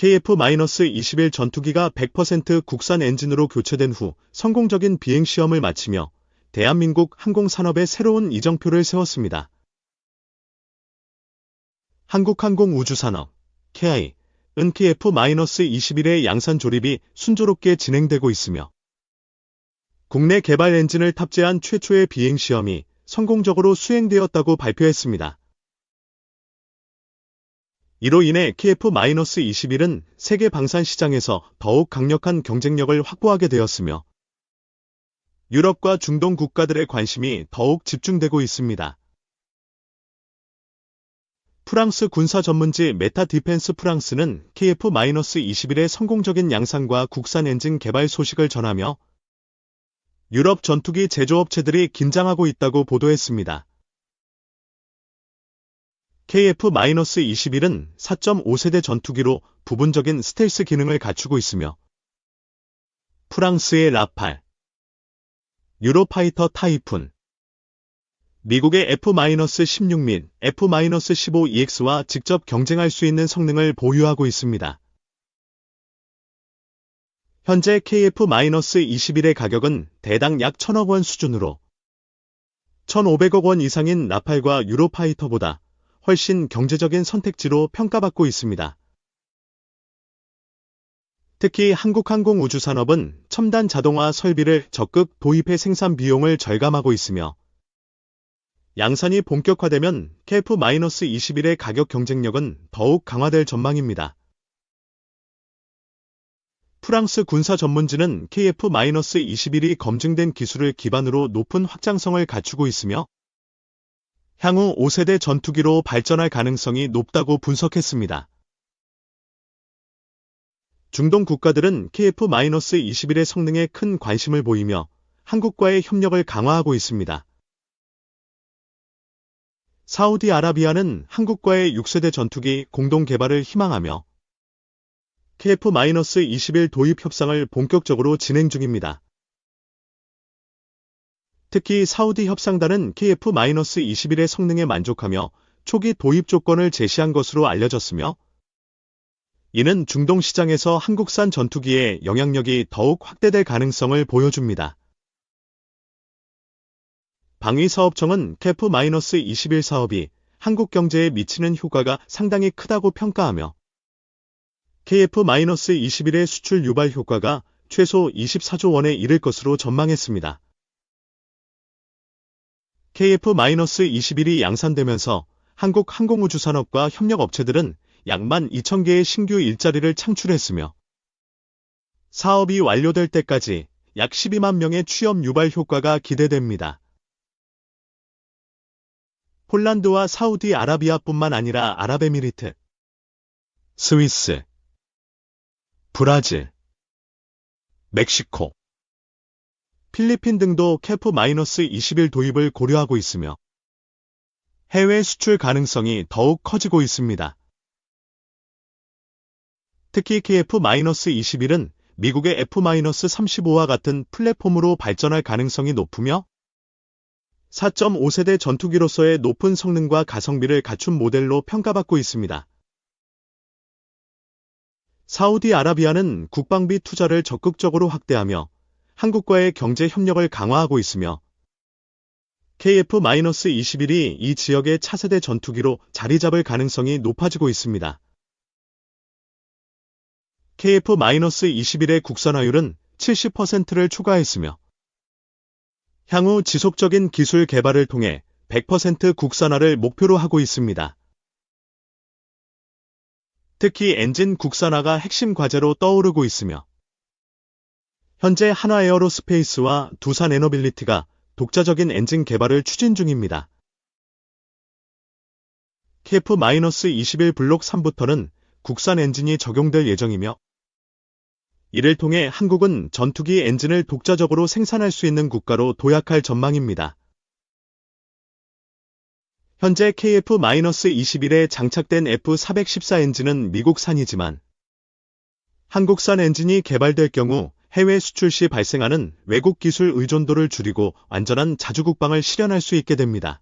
KF-21 전투기가 100% 국산 엔진으로 교체된 후 성공적인 비행 시험을 마치며 대한민국 항공산업의 새로운 이정표를 세웠습니다. 한국항공우주산업, KI, 은 KF-21의 양산 조립이 순조롭게 진행되고 있으며 국내 개발 엔진을 탑재한 최초의 비행 시험이 성공적으로 수행되었다고 발표했습니다. 이로 인해 KF-21은 세계 방산 시장에서 더욱 강력한 경쟁력을 확보하게 되었으며 유럽과 중동 국가들의 관심이 더욱 집중되고 있습니다. 프랑스 군사 전문지 메타 디펜스 프랑스는 KF-21의 성공적인 양산과 국산 엔진 개발 소식을 전하며 유럽 전투기 제조업체들이 긴장하고 있다고 보도했습니다. KF-21은 4.5세대 전투기로 부분적인 스텔스 기능을 갖추고 있으며 프랑스의 라팔, 유로파이터 타이푼, 미국의 F-16 및 F-15EX와 직접 경쟁할 수 있는 성능을 보유하고 있습니다. 현재 KF-21의 가격은 대당 약 1,000억 원 수준으로 1,500억 원 이상인 라팔과 유로파이터보다 훨씬 경제적인 선택지로 평가받고 있습니다. 특히 한국항공우주산업은 첨단 자동화 설비를 적극 도입해 생산 비용을 절감하고 있으며 양산이 본격화되면 KF-21의 가격 경쟁력은 더욱 강화될 전망입니다. 프랑스 군사 전문지는 KF-21이 검증된 기술을 기반으로 높은 확장성을 갖추고 있으며 향후 5세대 전투기로 발전할 가능성이 높다고 분석했습니다. 중동 국가들은 KF-21의 성능에 큰 관심을 보이며 한국과의 협력을 강화하고 있습니다. 사우디아라비아는 한국과의 6세대 전투기 공동 개발을 희망하며 KF-21 도입 협상을 본격적으로 진행 중입니다. 특히 사우디 협상단은 KF-21의 성능에 만족하며 초기 도입 조건을 제시한 것으로 알려졌으며 이는 중동 시장에서 한국산 전투기의 영향력이 더욱 확대될 가능성을 보여줍니다. 방위사업청은 KF-21 사업이 한국 경제에 미치는 효과가 상당히 크다고 평가하며 KF-21의 수출 유발 효과가 최소 24조 원에 이를 것으로 전망했습니다. KF-21이 양산되면서 한국 항공우주산업과 협력업체들은 약 12,000개의 신규 일자리를 창출했으며 사업이 완료될 때까지 약 12만 명의 취업 유발 효과가 기대됩니다. 폴란드와 사우디아라비아뿐만 아니라 아랍에미리트, 스위스, 브라질, 멕시코, 필리핀 등도 KF-21 도입을 고려하고 있으며 해외 수출 가능성이 더욱 커지고 있습니다. 특히 KF-21은 미국의 F-35와 같은 플랫폼으로 발전할 가능성이 높으며 4.5세대 전투기로서의 높은 성능과 가성비를 갖춘 모델로 평가받고 있습니다. 사우디아라비아는 국방비 투자를 적극적으로 확대하며 한국과의 경제 협력을 강화하고 있으며 KF-21이 이 지역의 차세대 전투기로 자리 잡을 가능성이 높아지고 있습니다. KF-21의 국산화율은 70%를 초과했으며 향후 지속적인 기술 개발을 통해 100% 국산화를 목표로 하고 있습니다. 특히 엔진 국산화가 핵심 과제로 떠오르고 있으며 현재 한화에어로스페이스와 두산에너빌리티가 독자적인 엔진 개발을 추진 중입니다. KF-21 블록 3부터는 국산 엔진이 적용될 예정이며 이를 통해 한국은 전투기 엔진을 독자적으로 생산할 수 있는 국가로 도약할 전망입니다. 현재 KF-21에 장착된 F-414 엔진은 미국산이지만 한국산 엔진이 개발될 경우 해외 수출 시 발생하는 외국 기술 의존도를 줄이고 완전한 자주국방을 실현할 수 있게 됩니다.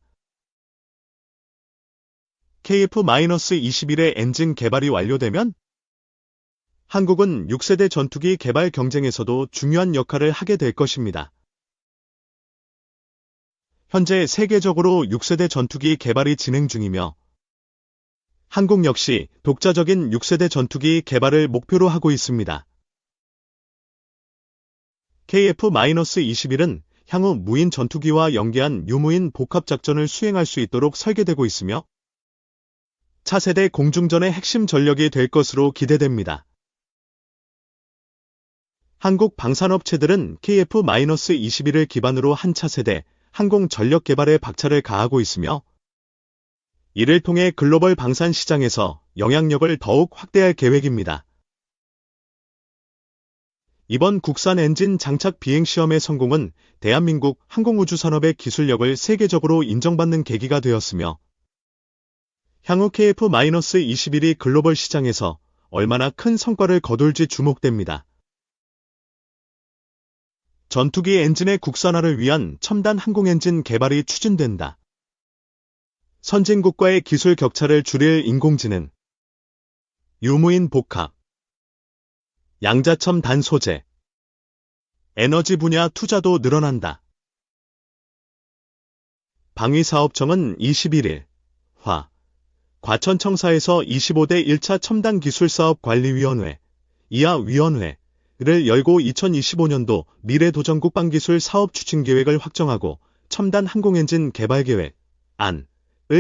KF-21의 엔진 개발이 완료되면 한국은 6세대 전투기 개발 경쟁에서도 중요한 역할을 하게 될 것입니다. 현재 세계적으로 6세대 전투기 개발이 진행 중이며 한국 역시 독자적인 6세대 전투기 개발을 목표로 하고 있습니다. KF-21은 향후 무인 전투기와 연계한 유무인 복합작전을 수행할 수 있도록 설계되고 있으며 차세대 공중전의 핵심 전력이 될 것으로 기대됩니다. 한국 방산업체들은 KF-21을 기반으로 한 차세대 항공 전력 개발에 박차를 가하고 있으며 이를 통해 글로벌 방산 시장에서 영향력을 더욱 확대할 계획입니다. 이번 국산 엔진 장착 비행시험의 성공은 대한민국 항공우주산업의 기술력을 세계적으로 인정받는 계기가 되었으며 향후 KF-21이 글로벌 시장에서 얼마나 큰 성과를 거둘지 주목됩니다. 전투기 엔진의 국산화를 위한 첨단 항공엔진 개발이 추진된다. 선진국과의 기술 격차를 줄일 인공지능, 유무인 복합, 양자첨단 소재, 에너지 분야 투자도 늘어난다. 방위사업청은 21일 과천청사에서 25대 1차 첨단기술사업관리위원회, 이하위원회를 열고 2025년도 미래도전 국방기술 사업 추진계획을 확정하고 첨단 항공엔진 개발계획, 안을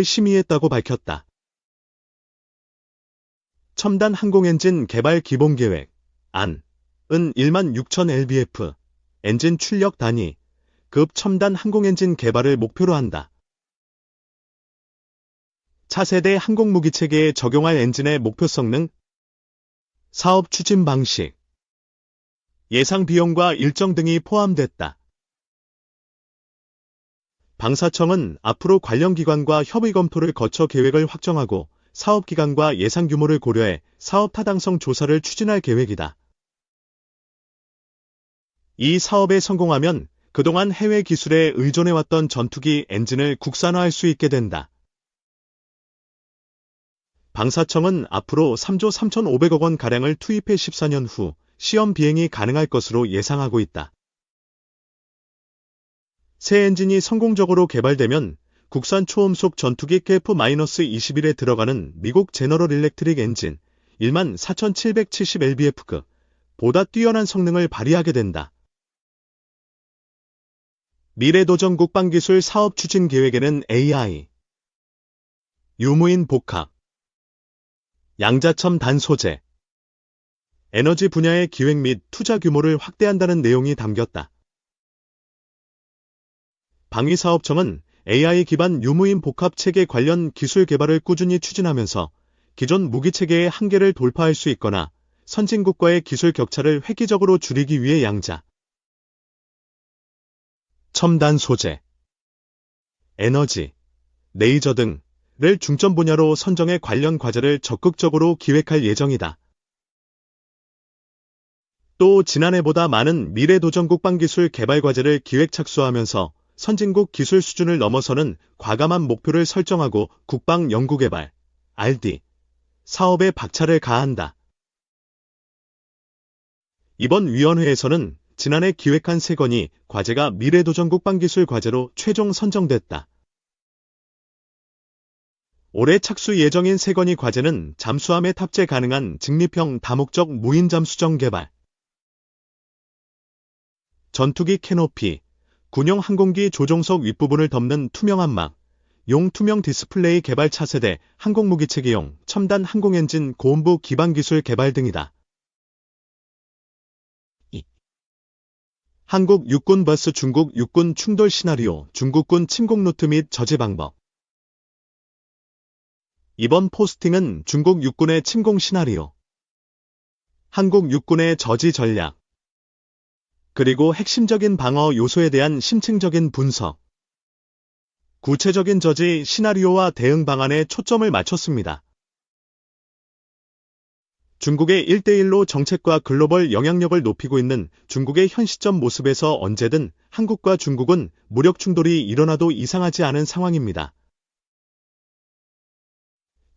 심의했다고 밝혔다. 첨단 항공엔진 개발 기본계획, 안은 16,000lbf, 엔진 출력 단위, 급 첨단 항공엔진 개발을 목표로 한다. 차세대 항공무기체계에 적용할 엔진의 목표 성능, 사업 추진 방식, 예상 비용과 일정 등이 포함됐다. 방사청은 앞으로 관련 기관과 협의 검토를 거쳐 계획을 확정하고 사업 기간과 예상 규모를 고려해 사업 타당성 조사를 추진할 계획이다. 이 사업에 성공하면 그동안 해외 기술에 의존해왔던 전투기 엔진을 국산화할 수 있게 된다. 방사청은 앞으로 3조 3,500억 원가량을 투입해 14년 후 시험 비행이 가능할 것으로 예상하고 있다. 새 엔진이 성공적으로 개발되면 국산 초음속 전투기 KF-21에 들어가는 미국 제너럴 일렉트릭 엔진 14,770lbf급 보다 뛰어난 성능을 발휘하게 된다. 미래도전 국방기술 사업 추진 계획에는 AI, 유무인 복합, 양자첨단 소재, 에너지 분야의 기획 및 투자 규모를 확대한다는 내용이 담겼다. 방위사업청은 AI 기반 유무인 복합 체계 관련 기술 개발을 꾸준히 추진하면서 기존 무기체계의 한계를 돌파할 수 있거나 선진국과의 기술 격차를 획기적으로 줄이기 위해 양자, 첨단 소재, 에너지, 레이저 등을 중점 분야로 선정해 관련 과제를 적극적으로 기획할 예정이다. 또 지난해보다 많은 미래도전 국방기술 개발 과제를 기획 착수하면서 선진국 기술 수준을 넘어서는 과감한 목표를 설정하고 국방연구개발, R&D, 사업에 박차를 가한다. 이번 위원회에서는 지난해 기획한 3건이 과제가 미래도전 국방기술 과제로 최종 선정됐다. 올해 착수 예정인 3건의 과제는 잠수함에 탑재 가능한 직립형 다목적 무인 잠수정 개발, 전투기 캐노피, 군용 항공기 조종석 윗부분을 덮는 투명한 막, 용 투명 디스플레이 개발 차세대 항공무기체계용 첨단 항공엔진 고온부 기반기술 개발 등이다. 한국 육군 vs 중국 육군 충돌 시나리오, 중국군 침공 루트 및 저지 방법. 이번 포스팅은 중국 육군의 침공 시나리오, 한국 육군의 저지 전략, 그리고 핵심적인 방어 요소에 대한 심층적인 분석, 구체적인 저지 시나리오와 대응 방안에 초점을 맞췄습니다. 중국의 1대1로 정책과 글로벌 영향력을 높이고 있는 중국의 현 시점 모습에서 언제든 한국과 중국은 무력 충돌이 일어나도 이상하지 않은 상황입니다.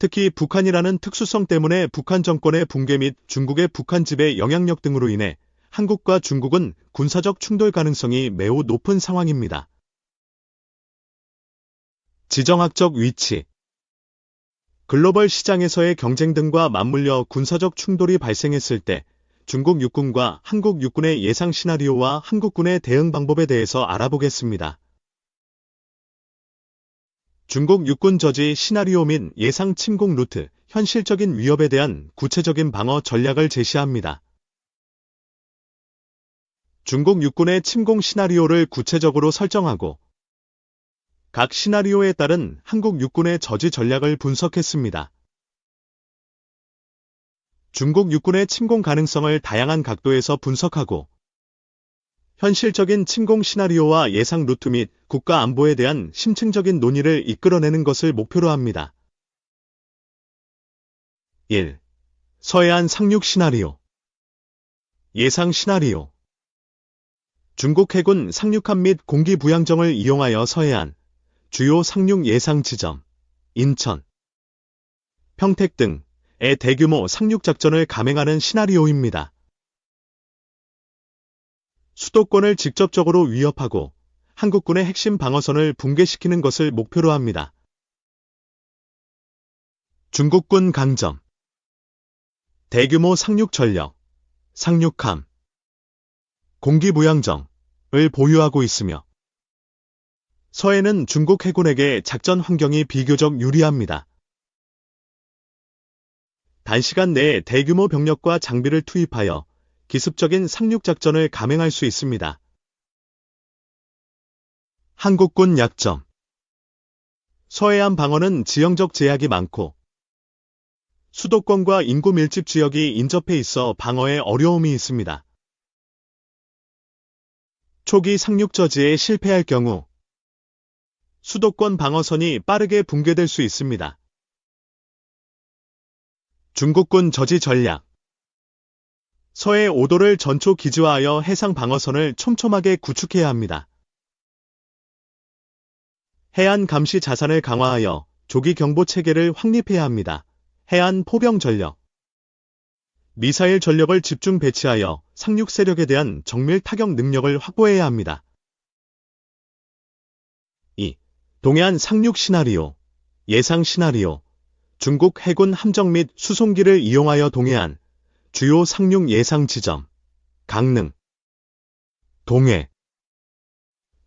특히 북한이라는 특수성 때문에 북한 정권의 붕괴 및 중국의 북한 지배 영향력 등으로 인해 한국과 중국은 군사적 충돌 가능성이 매우 높은 상황입니다. 지정학적 위치. 글로벌 시장에서의 경쟁 등과 맞물려 군사적 충돌이 발생했을 때 중국 육군과 한국 육군의 예상 시나리오와 한국군의 대응 방법에 대해서 알아보겠습니다. 중국 육군 저지 시나리오 및 예상 침공 루트, 현실적인 위협에 대한 구체적인 방어 전략을 제시합니다. 중국 육군의 침공 시나리오를 구체적으로 설정하고 각 시나리오에 따른 한국 육군의 저지 전략을 분석했습니다. 중국 육군의 침공 가능성을 다양한 각도에서 분석하고 현실적인 침공 시나리오와 예상 루트 및 국가 안보에 대한 심층적인 논의를 이끌어내는 것을 목표로 합니다. 1. 서해안 상륙 시나리오. 예상 시나리오. 중국 해군 상륙함 및 공기 부양정을 이용하여 서해안, 주요 상륙 예상 지점, 인천, 평택 등의 대규모 상륙 작전을 감행하는 시나리오입니다. 수도권을 직접적으로 위협하고 한국군의 핵심 방어선을 붕괴시키는 것을 목표로 합니다. 중국군 강점. 대규모 상륙 전력, 상륙함, 공기부양정을 보유하고 있으며 서해는 중국 해군에게 작전 환경이 비교적 유리합니다. 단시간 내에 대규모 병력과 장비를 투입하여 기습적인 상륙 작전을 감행할 수 있습니다. 한국군 약점. 서해안 방어는 지형적 제약이 많고 수도권과 인구 밀집 지역이 인접해 있어 방어에 어려움이 있습니다. 초기 상륙 저지에 실패할 경우 수도권 방어선이 빠르게 붕괴될 수 있습니다. 중국군 저지 전략. 서해 5도를 전초 기지화하여 해상 방어선을 촘촘하게 구축해야 합니다. 해안 감시 자산을 강화하여 조기 경보 체계를 확립해야 합니다. 해안 포병 전력. 미사일 전력을 집중 배치하여 상륙 세력에 대한 정밀 타격 능력을 확보해야 합니다. 2. 동해안 상륙 시나리오. 예상 시나리오. 중국 해군 함정 및 수송기를 이용하여 동해안, 주요 상륙 예상 지점, 강릉, 동해,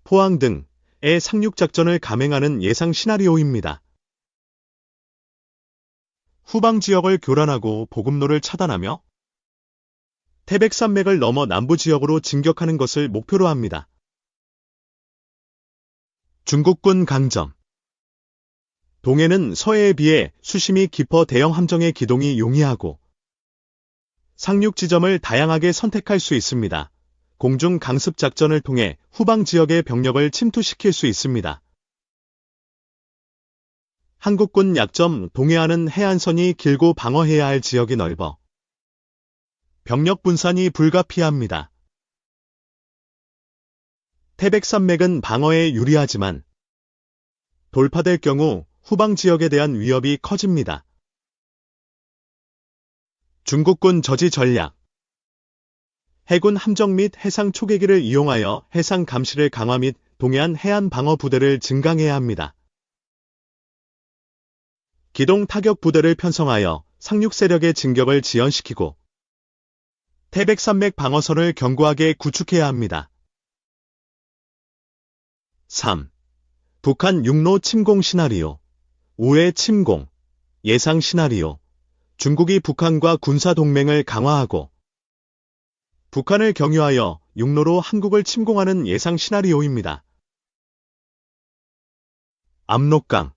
포항 등의 상륙 작전을 감행하는 예상 시나리오입니다. 후방 지역을 교란하고 보급로를 차단하며 태백산맥을 넘어 남부 지역으로 진격하는 것을 목표로 합니다. 중국군 강점. 동해는 서해에 비해 수심이 깊어 대형 함정의 기동이 용이하고 상륙 지점을 다양하게 선택할 수 있습니다. 공중 강습 작전을 통해 후방 지역의 병력을 침투시킬 수 있습니다. 한국군 약점. 동해안은 해안선이 길고 방어해야 할 지역이 넓어 병력 분산이 불가피합니다. 태백산맥은 방어에 유리하지만 돌파될 경우 후방 지역에 대한 위협이 커집니다. 중국군 저지 전략. 해군 함정 및 해상 초계기를 이용하여 해상 감시를 강화 및 동해안 해안 방어 부대를 증강해야 합니다. 기동 타격 부대를 편성하여 상륙 세력의 진격을 지연시키고 태백산맥 방어선을 견고하게 구축해야 합니다. 3. 북한 육로 침공 시나리오. 우회 침공. 예상 시나리오. 중국이 북한과 군사 동맹을 강화하고 북한을 경유하여 육로로 한국을 침공하는 예상 시나리오입니다. 압록강.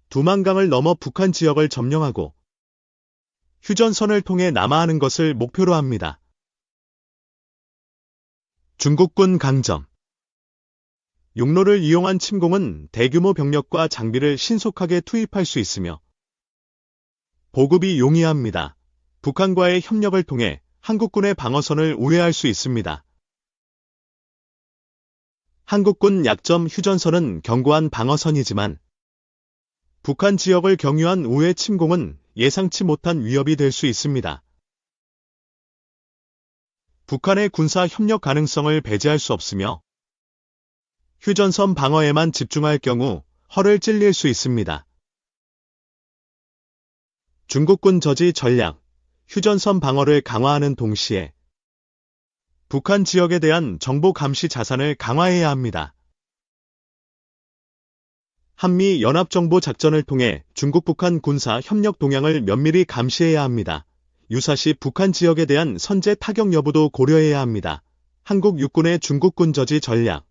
두만강을 넘어 북한 지역을 점령하고 휴전선을 통해 남하하는 것을 목표로 합니다. 중국군 강점. 육로를 이용한 침공은 대규모 병력과 장비를 신속하게 투입할 수 있으며 보급이 용이합니다. 북한과의 협력을 통해 한국군의 방어선을 우회할 수 있습니다. 한국군 약점. 휴전선은 견고한 방어선이지만 북한 지역을 경유한 우회 침공은 예상치 못한 위협이 될 수 있습니다. 북한의 군사 협력 가능성을 배제할 수 없으며 휴전선 방어에만 집중할 경우 허를 찔릴 수 있습니다. 중국군 저지 전략, 휴전선 방어를 강화하는 동시에 북한 지역에 대한 정보 감시 자산을 강화해야 합니다. 한미 연합정보작전을 통해 중국-북한 군사 협력 동향을 면밀히 감시해야 합니다. 유사시 북한 지역에 대한 선제 타격 여부도 고려해야 합니다. 한국 육군의 중국군 저지 전략